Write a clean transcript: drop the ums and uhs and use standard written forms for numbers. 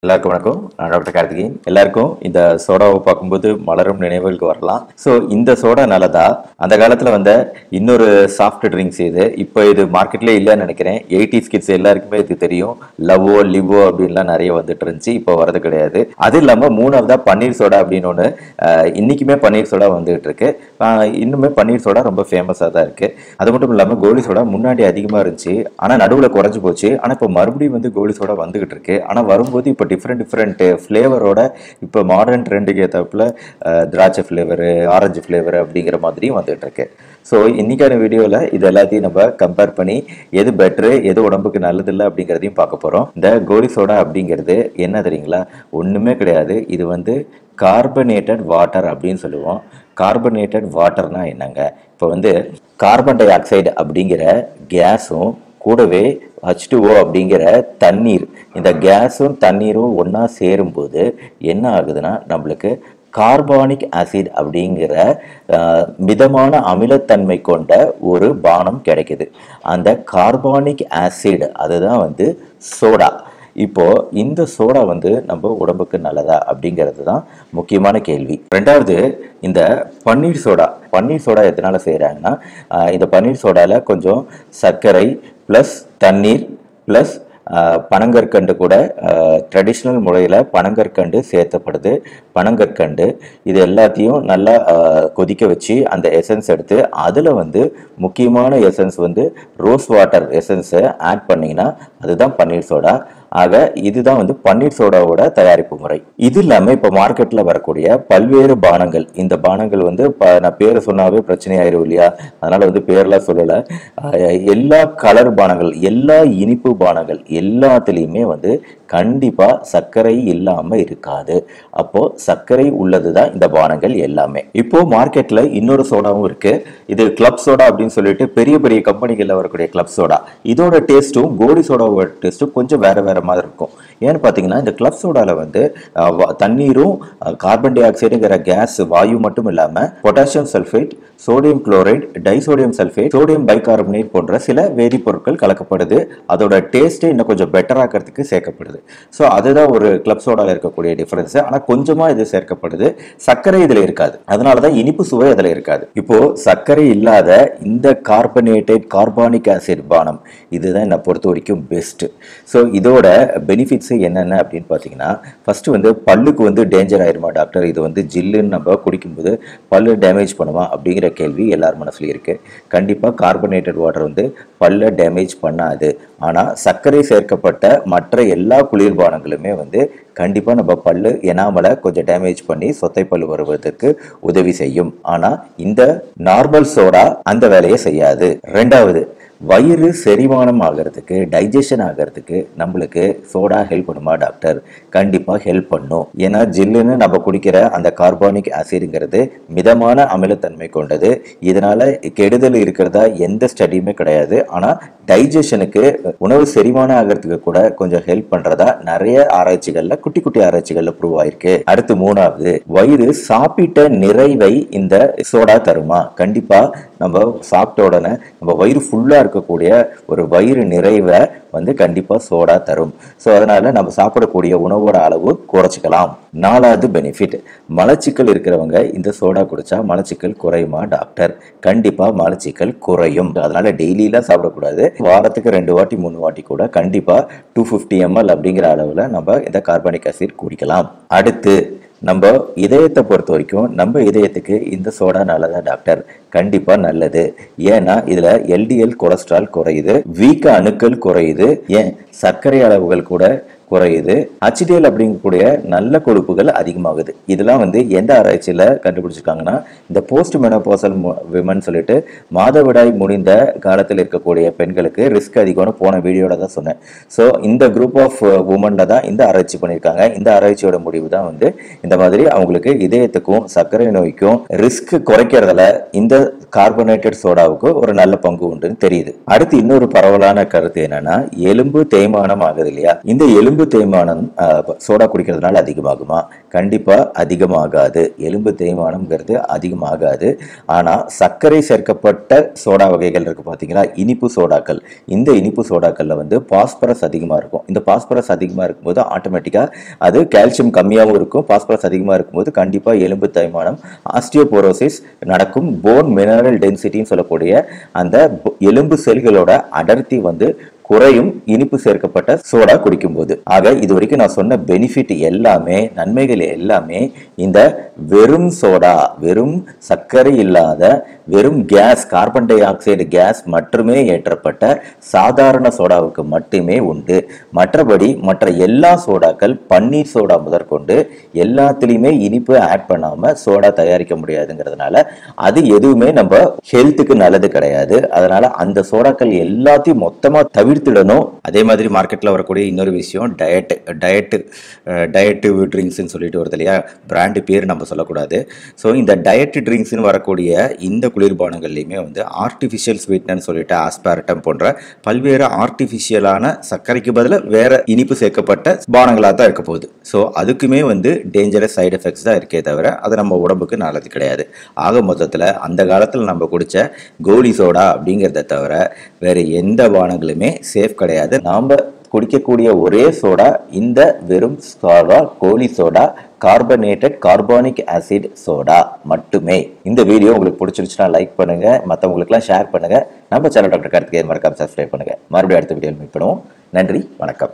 எல்லாருக்கும் வணக்கம். நான் டாக்டர் கார்த்திகேயன். எல்லாருக்கும் இந்த சோடாவை பார்க்கும்போது மலரும் நினைவுகளுக்கு வரலாம். ஸோ இந்த சோடா நல்லதா? அந்த காலத்தில் வந்த இன்னொரு சாஃப்ட் ட்ரிங்க்ஸ் இது. இப்போ இது மார்க்கெட்லேயே இல்லைன்னு நினைக்கிறேன். 80s கிட்ஸ் எல்லாருக்குமே இது தெரியும். லவ்வோ லிவோ அப்படின்லாம் நிறைய வந்துட்டு இருந்துச்சு. இப்போ வரது கிடையாது. அது இல்லாமல் மூணாவதா பன்னீர் சோடா அப்படின்னு ஒன்று இன்னைக்குமே பன்னீர் சோடா வந்துகிட்டு இருக்கு. இன்னுமே பன்னீர் சோடா ரொம்ப ஃபேமஸாக தான் இருக்கு. அது மட்டும் இல்லாமல் கோலி சோடா முன்னாடி அதிகமாக இருந்துச்சு, ஆனால் நடுவில் குறைஞ்சி போச்சு. ஆனால் இப்போ மறுபடியும் வந்து கோலி சோடா வந்துகிட்டு இருக்கு. ஆனால் வரும்போது இப்போ டிஃப்ரெண்ட் ஃப்ளேவரோட இப்போ மாடர்ன் ட்ரெண்டுக்கு ஏற்றாப்புல திராட்சை ஃப்ளேவரு, ஆரஞ்சு ஃப்ளேவரு அப்படிங்கிற மாதிரியும் வந்துட்டு இருக்கு. ஸோ இன்னைக்கான வீடியோவில் இது எல்லாத்தையும் நம்ம கம்பேர் பண்ணி எது பெட்ரு, எது உடம்புக்கு நல்லதில்லை அப்படிங்கிறதையும் பார்க்க போகிறோம். இந்த கோலி சோடா அப்படிங்கிறது என்ன தெரியுங்களா? ஒன்றுமே கிடையாது. இது வந்து கார்பனேட்டட் வாட்டர் அப்படின்னு சொல்லுவோம். கார்பனேட்டட் வாட்டர்னா என்னங்க? இப்போ வந்து கார்பன் டை ஆக்சைடு அப்படிங்கிற கேஸும் கூடவே H2O அப்படிங்கிற தண்ணீர், இந்த கேஸும் தண்ணீரும் ஒன்றா சேரும்போது என்ன ஆகுதுன்னா நம்மளுக்கு கார்பானிக் ஆசிட் அப்படிங்கிற மிதமான அமிலத்தன்மை கொண்ட ஒரு பானம் கிடைக்குது. அந்த கார்பானிக் ஆசிட் அதுதான் வந்து சோடா. இப்போ இந்த சோடா வந்து நம்ம உடம்புக்கு நல்லதா அப்படிங்கிறது தான் முக்கியமான கேள்வி. ரெண்டாவது, இந்த பன்னீர் சோடா எதனால செய்யறாங்கன்னா, இந்த பன்னீர் சோடால கொஞ்சம் சர்க்கரை பிளஸ் தண்ணீர் பிளஸ் பனங்கற்கண்டு கூட ட்ரெடிஷ்னல் முறையில் பனங்கற்கண்டு சேர்த்தப்படுது. பனங்கற்கண்டு இது எல்லாத்தையும் நல்லா கொதிக்க வச்சு அந்த எசன்ஸ் எடுத்து அதில் வந்து முக்கியமான எசன்ஸ் வந்து ரோஸ் வாட்டர் எசன்ஸை ஆட் பண்ணிங்கன்னா அதுதான் பன்னீர் சோடா. ஆக இதுதான் வந்து பன்னீர் சோடாவோட தயாரிப்பு முறை. இது இல்லாமல் இப்போ மார்க்கெட்டில் வரக்கூடிய பல்வேறு பானங்கள், இந்த பானங்கள் வந்து நான் பேரை சொன்னாவே பிரச்சனை ஆயிரும் இல்லையா? அதனால வந்து பேரெல்லாம் சொல்லலை. எல்லா கலர் பானங்கள், எல்லா இனிப்பு பானங்கள் எல்லாத்துலேயுமே வந்து கண்டிப்பாக சர்க்கரை இல்லாமல் இருக்காது. அப்போ சர்க்கரை உள்ளது தான் இந்த பானங்கள் எல்லாமே. இப்போ மார்க்கெட்டில் இன்னொரு சோடாவும் இருக்கு. இது கிளப் சோடா அப்படின்னு சொல்லிட்டு பெரிய பெரிய கம்பெனிகளில் வரக்கூடிய கிளப் சோடா. இதோட டேஸ்ட்டும் கோலி சோடாவோட டேஸ்ட்டும் கொஞ்சம் வேற மாதிரி இருக்கும். ஏன்னு பார்த்தீங்கன்னா, இந்த கிளப் சோடாவில் வந்து தண்ணீரும் கார்பன் டை ஆக்சைடுங்கிற கேஸ் வாயு மட்டும் இல்லாமல் potassium sulphate, sodium chloride, disodium sulphate, sodium bicarbonate போன்ற சில வேதிப்பொருட்கள் கலக்கப்படுது. அதோட டேஸ்ட்டை இன்னும் கொஞ்சம் பெட்டராக்கிறதுக்கு சேர்க்கப்படுது. ஸோ அதுதான் ஒரு கிளப் சோடாவில் இருக்கக்கூடிய டிஃபரன்ஸ். ஆனால் கொஞ்சமாக இது சேர்க்கப்படுது. சர்க்கரை இதில் இருக்காது. அதனால தான் இனிப்பு சுவை அதில் இருக்காது. இப்போ சர்க்கரை இல்லாத இந்த கார்பானிக் ஆசிட் பானம் இதுதான் என்னை பொறுத்த வரைக்கும் பெஸ்ட். ஸோ இதோட பெனிஃபிட்ஸ் என்னென்ன அப்படின்னு பார்த்தீங்கன்னா, ஃபர்ஸ்ட் வந்து பல்லுக்கு வந்து டேஞ்சர் ஆயிருமா டாக்டர், இது வந்து ஜில்லுன்னு நம்ம குடிக்கும்போது பல்லு டேமேஜ் பண்ணுமா அப்படிங்கிற கேள்வி எல்லார் மனசுலையும் இருக்கு. கண்டிப்பாக கார்பனேட்டட் வாட்டர் வந்து பல்லை டேமேஜ் பண்ணாது. ஆனால் சர்க்கரை சேர்க்கப்பட்ட மற்ற எல்லா குளிர்பானங்களுமே வந்து கண்டிப்பாக நம்ம பல்லு எனாமலை கொஞ்சம் டேமேஜ் பண்ணி சொத்தை பல்லு வருவதற்கு உதவி செய்யும். ஆனால் இந்த நார்மல் சோடா அந்த வேலையை செய்யாது. ரெண்டாவது, வயிறு செரிமானம் ஆகிறதுக்கு, டைஜஷன் ஆகிறதுக்கு நம்மளுக்கு சோடா ஹெல்ப் பண்ணுமா டாக்டர்? கண்டிப்பாக ஹெல்ப் பண்ணும். ஏன்னா ஜில்லுன்னு நம்ம குடிக்கிற அந்த கார்பானிக் ஆசிடுங்கிறது மிதமான அமிலத்தன்மை கொண்டது. இதனால கெடுதல் இருக்கிறதா எந்த ஸ்டடியுமே கிடையாது. ஆனால் டைஜஷனுக்கு, உணவு செரிமானம் ஆகிறதுக்கு கூட கொஞ்சம் ஹெல்ப் பண்றதா நிறைய ஆராய்ச்சிகள்ல, குட்டி குட்டி ஆராய்ச்சிகள்ல ப்ரூவ் ஆயிருக்கு. அடுத்து மூணாவது, வயிறு சாப்பிட்ட நிறைவை இந்த சோடா தருமா? கண்டிப்பா நம்ம சாப்பிட்ட உடனே நம்ம வயிறு ஃபுல்லா இருக்கக்கூடிய ஒரு வயிறு நிறைவை வந்து கண்டிப்பா சோடா தரும். ஸோ அதனால நம்ம சாப்பிடக்கூடிய உணவோட அளவு குறைச்சிக்கலாம். நாலாவது பெனிஃபிட், மலச்சிக்கல் இருக்கிறவங்க இந்த சோடா குடிச்சா மலச்சிக்கல் குறையுமா டாக்டர்? கண்டிப்பா மலச்சிக்கல் குறையும். அதனால டெய்லியெல்லாம் சாப்பிடக்கூடாது. வாரத்துக்கு 2 வாட்டி 3 வாட்டி கூட கண்டிப்பா 250 ml அப்படிங்கிற அளவுல நம்ம இந்த கார்பானிக் ஆசிட் குடிக்கலாம். அடுத்து, நம்ம இதயத்தை பொறுத்த வரைக்கும் நம்ம இதயத்துக்கு இந்த சோடா நல்லதா டாக்டர்? கண்டிப்பா நல்லது. ஏன்னா இதுல LDL கொலஸ்ட்ரால் குறையுது, வீக்க அணுக்கள் குறையுது, ஏன் சர்க்கரை அளவுகள் கூட குறையுது, HDL அப்படிங்கக்கூடிய நல்ல கொழுப்புகள் அதிகமாகுது. இதெல்லாம் வந்து எந்த ஆராய்ச்சியில் கண்டுபிடிச்சிருக்காங்கன்னா, இந்த போஸ்ட் மெனோபாசல் விமன் சொல்லிட்டு மாதவிடாய் முடிந்த காலத்தில் இருக்கக்கூடிய பெண்களுக்கு ரிஸ்க் அதிகம்னு போன வீடியோட தான் சொன்னேன். ஸோ இந்த குரூப் ஆஃப் உமன்ல தான் இந்த ஆராய்ச்சி பண்ணியிருக்காங்க. இந்த ஆராய்ச்சியோட முடிவு தான் வந்து இந்த மாதிரி அவங்களுக்கு இதயத்துக்கும் சர்க்கரை நோய்க்கும் ரிஸ்க் குறைக்கிறதுல இந்த கார்பனேட்டட் சோடாவுக்கு ஒரு நல்ல பங்கு உண்டுன்னு தெரியுது. அடுத்து இன்னொரு பரவலான கருத்து என்னன்னா, எலும்பு தேய்மானம் ஆகுது இல்லையா, இந்த எலும்பு தேய்மானம் சோடா குடிக்கிறதுனால அதிகமாகுமா? கண்டிப்பா அதிகமாகாது. எலும்பு தேய்மானம்ங்கிறது அதிகமாகாது. ஆனா சர்க்கரை சேர்க்கப்பட்ட சோடா வகைகள் இருக்கு பாத்தீங்களா, இனிப்பு சோடாக்கள். இந்த இனிப்பு சோடாக்கள்ல வந்து பாஸ்பரஸ் அதிகமா இருக்கும். இந்த பாஸ்பரஸ் அதிகமா இருக்கும்போது ஆட்டோமேட்டிக்கா அது கால்சியம் கம்மியாகவும் இருக்கும். பாஸ்பரஸ் அதிகமா இருக்கும்போது கண்டிப்பா எலும்பு தேய்மானம், ஆஸ்டியோபோரோசிஸ் நடக்கும். போன் மினரல் டென்சிட்டின்னு சொல்லக்கூடிய அந்த எலும்பு செல்களோட அடர்த்தி வந்து குறையும் இனிப்பு சேர்க்கப்பட்ட சோடா குடிக்கும் போது. ஆக இது வரைக்கும் நான் சொன்ன பெனிஃபிட் எல்லாமே, நன்மைகள் எல்லாமே இந்த வெறும் சோடா, வெறும் சர்க்கரை இல்லாத வெறும் gas, carbon dioxide gas மட்டுமே ஏற்றப்பட்ட சாதாரண சோடாவுக்கு மட்டுமே உண்டு. மற்றபடி மற்ற எல்லா சோடாக்கள், பன்னீர் சோடா முதற்கொண்டு எல்லாத்துலயுமே இனிப்பு ஆட் பண்ணாம சோடா தயாரிக்க முடியாதுங்கிறதுனால அது எதுவுமே நம்ம ஹெல்த்துக்கு நல்லது கிடையாது. அதனால அந்த சோடாக்கள் எல்லாத்தையும் மொத்தமா தவிர்த்துடணும். அதே மாதிரி மார்க்கெட்ல வரக்கூடிய இன்னொரு விஷயம் டயட் ட்ரிங்க்ஸ்ன்னு சொல்லிட்டு வருது இல்லையா, பிராண்டு பேர் நம்ம சொல்லக்கூடாது. ஸோ இந்த டயட் ட்ரிங்க்ஸ்ன்னு வரக்கூடிய இந்த குளிர்பானங்கள்லையுமே வந்து ஆர்டிஃபிஷியல் ஸ்வீட்னர்னு சொல்லிட்டு ஆஸ்பார்டம் போன்ற பல்வேறு ஆர்டிஃபிஷியலான சர்க்கரைக்கு பதிலாக வேற இனிப்பு சேர்க்கப்பட்ட பானங்களாக தான் இருக்க போகுது. ஸோ அதுக்குமே வந்து டேஞ்சரஸ் சைடு எஃபெக்ட்ஸ் தான் இருக்கே தவிர அது நம்ம உடம்புக்கு நல்லது கிடையாது. ஆக மொத்தத்தில் அந்த காலத்தில் நம்ம குடித்த கோலி சோடா அப்படிங்கிறத தவிர வேற எந்த பானங்களுமே சேஃப் கிடையாது. நாம் குடிக்கக்கூடிய ஒரே சோடா இந்த வெறும் soda, goli soda, carbonated carbonic acid soda மட்டுமே. இந்த வீடியோ உங்களுக்கு பிடிச்சிருச்சுன்னா லைக் பண்ணுங்க, மற்றவங்களுக்குலாம் ஷேர் பண்ணுங்க. நம்ம சேனல் டாக்டர் கார்த்திகேயன் மறக்காம சப்ஸ்கிரைப் பண்ணுங்க. மறுபடியும் அடுத்த வீடியோவில் மீட் பண்ணுவோம். நன்றி, வணக்கம்.